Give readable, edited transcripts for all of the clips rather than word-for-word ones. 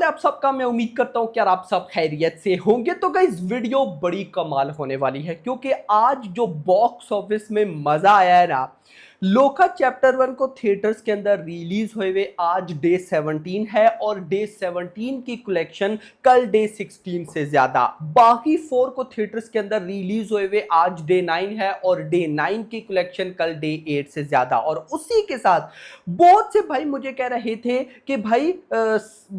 हाल है आप सबका। मैं उम्मीद करता हूं कि यार आप सब खैरियत से होंगे। तो गाइस वीडियो बड़ी कमाल होने वाली है क्योंकि आज जो बॉक्स ऑफिस में मजा आया है ना, लोका चैप्टर 1 को थिएटर्स के अंदर रिलीज हुए हुए आज डे 17 है और डे 17 की कलेक्शन कल डे 16 से ज्यादा। बाकी 4 को थिएटर्स के अंदर रिलीज हुए हुए आज डे 9 है और डे 9 की कलेक्शन कल डे 8 से ज्यादा। और उसी के साथ बहुत से भाई मुझे कह रहे थे कि भाई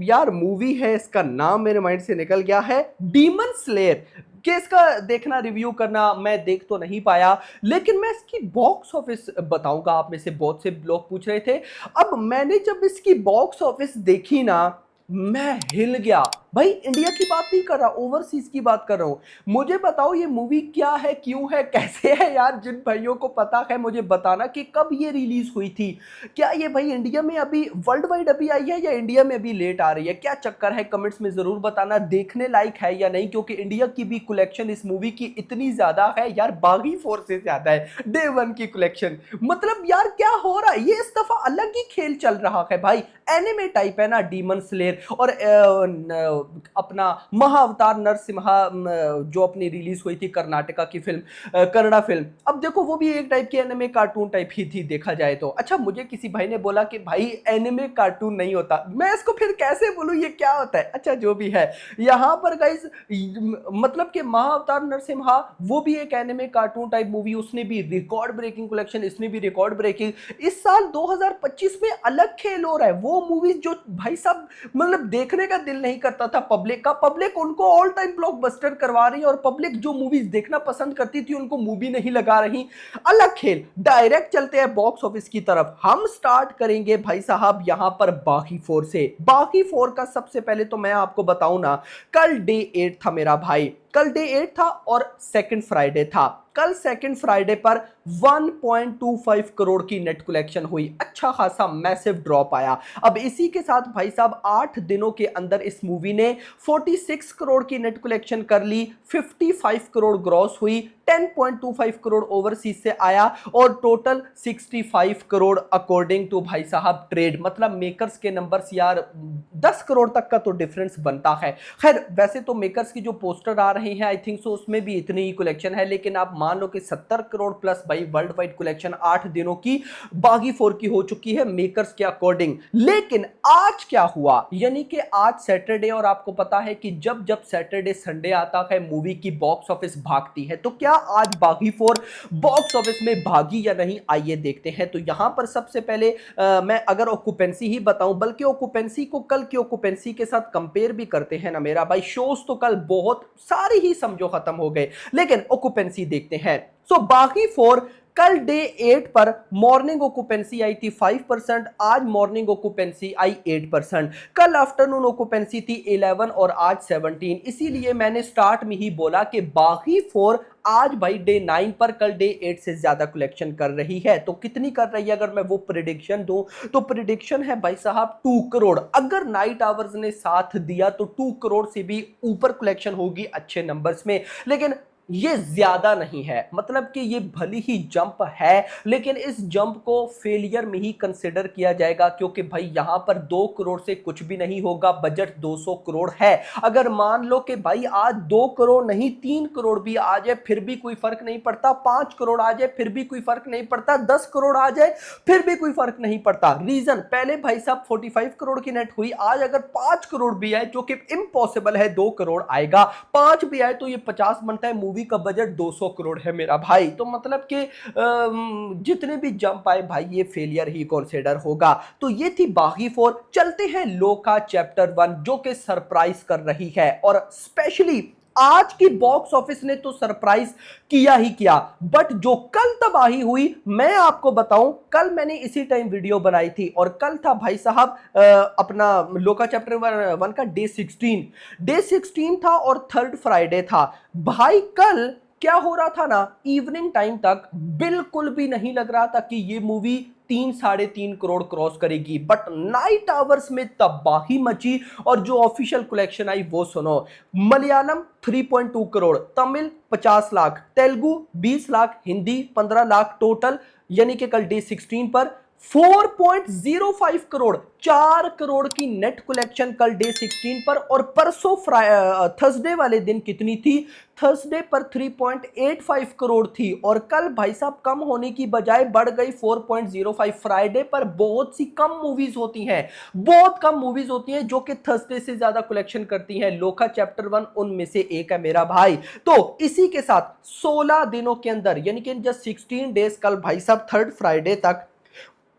यार मूवी है, इसका नाम मेरे माइंड से निकल गया है, डीमन स्लेयर, कि इसका देखना रिव्यू करना। मैं देख तो नहीं पाया लेकिन मैं इसकी बॉक्स ऑफिस बताऊंगा। आप में से बहुत से लोग पूछ रहे थे। अब मैंने जब इसकी बॉक्स ऑफिस देखी ना, मैं हिल गया भाई। इंडिया की बात नहीं कर रहा, ओवरसीज की बात कर रहा हूं। मुझे बताओ ये मूवी क्या है, क्यों है, कैसे है यार। जिन भाइयों को पता है मुझे बताना कि कब ये रिलीज हुई थी। क्या ये भाई इंडिया में अभी वर्ल्ड वाइड अभी आई है या इंडिया में अभी लेट आ रही है, क्या चक्कर है, कमेंट्स में जरूर बताना। देखने लायक है या नहीं, क्योंकि इंडिया की भी कलेक्शन इस मूवी की इतनी ज्यादा है यार, बागी 4 से ज्यादा है डे 1 की कलेक्शन। मतलब यार क्या हो रहा है, ये इस दफा अलग ही खेल चल रहा है भाई। एनिमे टाइप है ना डीमन स्लेयर, और अपना महाअवतार नरसिम्हा जो अपनी रिलीज हुई थी कर्नाटका की फिल्म, कन्नड़ा फिल्म। अब देखो वो भी एक टाइप की एनिमे कार्टून टाइप ही थी देखा जाए तो। अच्छा मुझे किसी भाई ने बोला कि भाई एनिमे कार्टून नहीं होता, मैं इसको फिर कैसे बोलूं ये क्या होता है। अच्छा जो भी है, यहां पर गाइस मतलब कि महाअवतार नरसिम्हा वो भी एक एनिमे कार्टून टाइप मूवी, उसने भी रिकॉर्ड ब्रेकिंग कलेक्शन, इसने भी रिकॉर्ड ब्रेकिंग। इस साल 2025 में अलग खेल हो रहा है। वो मूवीज जो भाई साहब मतलब देखने का दिल नहीं करता था पब्लिक का, पब्लिक उनको ऑल टाइम ब्लॉकबस्टर करवा रही है, और पब्लिक जो मूवीज देखना पसंद करती थी उनको मूवी नहीं लगा रही। अलग खेल। डायरेक्ट चलते हैं बॉक्स ऑफिस की तरफ। हम स्टार्ट करेंगे भाई साहब यहां पर बागी 4 से। बागी 4 का सबसे पहले तो मैं आपको बताऊं ना, कल डे 8 था मेरा भाई, कल डे 8 था और सेकंड फ्राइडे था। कल सेकंड फ्राइडे पर 1.25 करोड़ की नेट कलेक्शन हुई। अच्छा खासा मैसिव ड्रॉप आया। अब इसी के साथ भाई साहब 8 दिनों के अंदर इस मूवी ने 46 करोड़ की नेट कलेक्शन कर ली, 55 करोड़ ग्रॉस हुई, 10.25 करोड़ ओवरसीज से आया और टोटल 65 करोड़ अकॉर्डिंग टू भाई साहब ट्रेड। मतलब मेकर्स के नंबर्स यार 10 करोड़ तक का तो डिफरेंस बनता है। खैर वैसे तो मेकर्स की जो पोस्टर आ रहे हैं आई थिंक सो उसमें भी इतनी ही कलेक्शन है, लेकिन आप मान लो कि 70 करोड़ प्लस भाई वर्ल्ड वाइड कलेक्शन 8 दिनों की बागी 4 की हो चुकी है मेकर्स के अकॉर्डिंग। लेकिन आज क्या हुआ, यानी कि आज सैटरडे, और आपको पता है कि जब जब सैटरडे संडे आता है मूवी की बॉक्स ऑफिस भागती है। तो क्या आज बागी 4 बॉक्स ऑफिस में भागी या नहीं, आइए देखते हैं। तो यहां पर सबसे पहले मैं अगर ऑक्यूपेंसी ही बताऊं, बल्कि ऑक्यूपेंसी को कल की ऑक्यूपेंसी के साथ कंपेयर भी करते हैं ना मेरा भाई, शोज तो कल बहुत सारी ही समझो खत्म हो गए, लेकिन ऑक्यूपेंसी देखते हैं। सो बागी 4 कल डे 8 पर मॉर्निंग ऑक्यूपेंसी आई थी 5%, आज मॉर्निंग ऑक्यूपेंसी आई 8%। कल आफ्टरनून ऑक्यूपेंसी थी 11 और आज 17। इसीलिए मैंने स्टार्ट में ही बोला कि बागी 4 आज भाई डे 9 पर कल डे 8 से ज्यादा कलेक्शन कर रही है। तो कितनी कर रही है, अगर मैं वो प्रिडिक्शन दूं तो प्रिडिक्शन है भाई साहब 2 करोड़। अगर नाइट आवर्स ने साथ दिया तो 2 करोड़ से भी ऊपर कलेक्शन होगी अच्छे नंबर्स में। लेकिन ये ज्यादा नहीं है, मतलब कि ये भली ही जंप है, लेकिन इस जंप को फेलियर में ही कंसिडर किया जाएगा, क्योंकि भाई यहां पर 2 करोड़ से कुछ भी नहीं होगा। बजट 200 करोड़ है। अगर मान लो कि भाई आज 2 करोड़ नहीं 3 करोड़ भी आ जाए फिर भी कोई फर्क नहीं पड़ता, 5 करोड़ आ जाए फिर भी कोई फर्क नहीं पड़ता, 10 करोड़ आ जाए फिर भी कोई फर्क नहीं पड़ता। रीजन, पहले भाई साहब 45 करोड़ की नेट हुई, आज अगर 5 करोड़ भी आए, जो कि इम्पॉसिबल है 2 करोड़ आएगा, 5 भी आए तो ये 50 बनता है। मूवी का बजट 200 करोड़ है मेरा भाई। तो मतलब कि जितने भी जंप आए भाई ये फेलियर ही कंसीडर होगा। तो ये थी बागी 4। चलते हैं लोका चैप्टर 1 जो कि सरप्राइज कर रही है, और स्पेशली आज की बॉक्स ऑफिस ने तो सरप्राइज किया ही किया। बट जो कल तबाही हुई मैं आपको बताऊं, कल मैंने इसी टाइम वीडियो बनाई थी और कल था भाई साहब अपना लोका चैप्टर 1 का डे 16 था और थर्ड फ्राइडे था भाई। कल क्या हो रहा था ना, इवनिंग टाइम तक बिल्कुल भी नहीं लग रहा था कि ये मूवी 3-3.5 करोड़ क्रॉस करेगी, बट नाइट आवर्स में तबाही मची। और जो ऑफिशियल कलेक्शन आई वो सुनो, मलयालम 3.2 करोड़, तमिल 50 लाख, तेलुगु 20 लाख, हिंदी 15 लाख टोटल, यानी कि कल डे 16 पर 4.05 करोड़, 4 करोड़ की नेट कलेक्शन कल डे 16 पर। और परसों थर्सडे वाले दिन कितनी थी? थर्सडे पर 3.85 करोड़ थी और कल भाई साहब कम होने की बजाय बढ़ गई 4.05। फ्राइडे पर बहुत सी कम मूवीज होती हैं, बहुत कम मूवीज होती हैं जो कि थर्सडे से ज्यादा कलेक्शन करती हैं। लोका चैप्टर 1 उनमें से एक है मेरा भाई। तो इसी के साथ 16 दिनों के अंदर यानी कि जस्ट 16 डेज, कल भाई साहब थर्ड फ्राइडे तक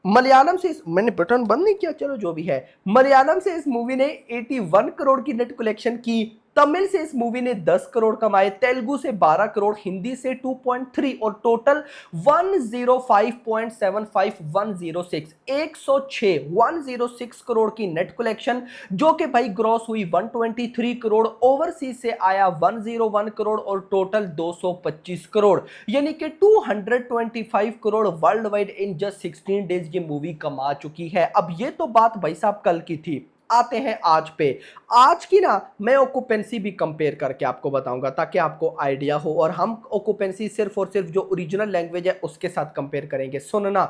मलयालम से मैंने बटन बंद नहीं किया, चलो जो भी है, मलयालम से इस मूवी ने 81 करोड़ की नेट कलेक्शन की। तमिल से इस मूवी ने 10 करोड़ कमाए, तेलुगु से 12 करोड़, हिंदी से 2.3 और टोटल 105.75 106 करोड़ की नेट कलेक्शन, जो कि भाई ग्रॉस हुई 123 करोड़, ओवरसीज से आया 101 करोड़ और टोटल 225 करोड़, यानी कि 225 crore world wide in just 16 days ये मूवी कमा चुकी है। अब ये तो बात भाई साहब कल की थी, आते हैं आज पे। आज की ना मैं ऑक्यूपेंसी भी कंपेयर करके आपको बताऊंगा ताकि आपको आइडिया हो, और हम ऑक्यूपेंसी सिर्फ और सिर्फ जो ओरिजिनल लैंग्वेज है उसके साथ कंपेयर करेंगे। सुनना,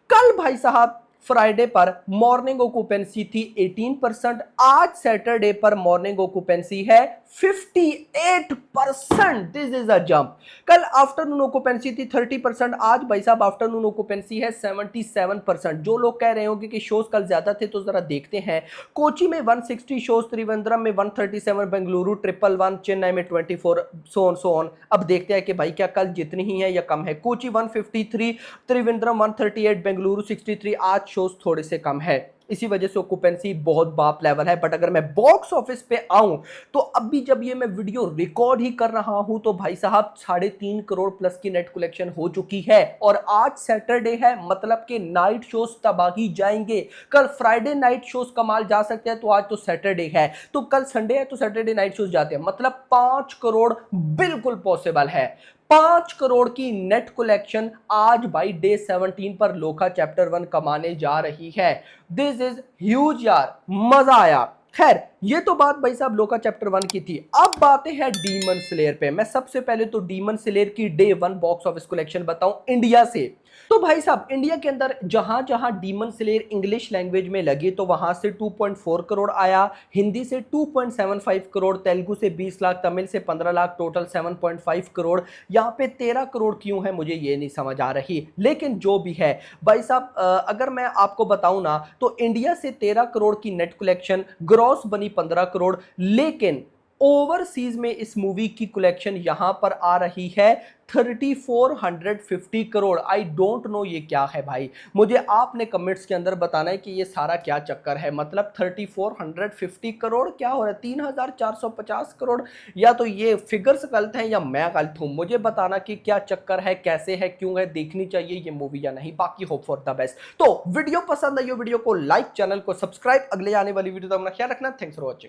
कल भाई साहब फ्राइडे पर मॉर्निंग ऑक्यूपेंसी थी 18%, आज सैटरडे पर मॉर्निंग ऑक्यूपेंसी है 58%। This is a jump. कल आफ्टरनून ऑक्यूपेंसी थी 30%, आज भाई साहब आफ्टरनून ऑक्यूपेंसी है 77%। जो लोग कह रहे होंगे कि शोज कल ज्यादा थे तो जरा देखते हैं। कोची में 160 शोज, त्रिवेंद्रम में 137, बेंगलुरु 111, चेन्नई में 24, सो ऑन। अब देखते हैं कि भाई क्या कल जितनी ही है या कम है। कोची 153, त्रिवेंद्रम 138, बेंगलुरु 63। आज शोज थोड़े से कम है, इसी वजह से ऑक्यूपेंसी बहुत बाप लेवल है। बट अगर मैं बॉक्स ऑफिस पे आऊं तो अभी जब ये मैं वीडियो रिकॉर्ड ही कर रहा हूं तो भाई साहब 3.5 करोड़ प्लस की नेट कलेक्शन हो चुकी है। और आज सैटरडे है, मतलब कि नाइट शोज तबाही जाएंगे। कल फ्राइडे नाइट शोज कमाल जा सकते हैं तो आज तो सैटरडे है, तो कल संडे है तो सैटरडे नाइट शोज जाते हैं, मतलब 5 करोड़ बिल्कुल पॉसिबल है। 5 करोड़ की नेट कलेक्शन आज बाई डे 17 पर लोका चैप्टर 1 कमाने जा रही है। दिस इज ह्यूज यार, मजा आया। खैर ये तो बात भाई साहब लोका चैप्टर 1 की थी। अब बातें हैं डीमन स्लेयर पे। मैं सबसे पहले तो डीमन स्लेयर की डे 1 बॉक्स ऑफिस कलेक्शन बताऊं इंडिया से। तो भाई साहब इंडिया के अंदर जहां जहां डीमन स्लेयर इंग्लिश लैंग्वेज में लगी तो वहां से 2.4 करोड़ आया, हिंदी से 2.75 करोड़, तेलुगु से 20 लाख, तमिल से 15 लाख, टोटल 7.5 करोड़। यहां पे 13 करोड़ क्यों है मुझे ये नहीं समझ आ रही, लेकिन जो भी है भाई साहब अगर मैं आपको बताऊं ना तो इंडिया से 13 करोड़ की नेट कलेक्शन, ग्रॉस बनी 15 करोड़, लेकिन ओवरसीज में इस मूवी की कलेक्शन यहां पर आ रही है 3450 करोड़। आई डोंट नो ये क्या है भाई, मुझे आपने कमेंट्स के अंदर बताना है कि ये सारा क्या चक्कर है। मतलब 3450 करोड़ क्या हो रहा है, 3450 करोड़, या तो ये फिगर्स गलत हैं या मैं गलत हूं। मुझे बताना कि क्या चक्कर है, कैसे है, क्यों है, देखनी चाहिए ये मूवी या नहीं। बाकी होप फॉर द बेस्ट। तो वीडियो पसंद आई हो वीडियो को लाइक, चैनल को सब्सक्राइब। अगले आने वाली वीडियो तक अपना ख्याल रखना। Thanks for watching.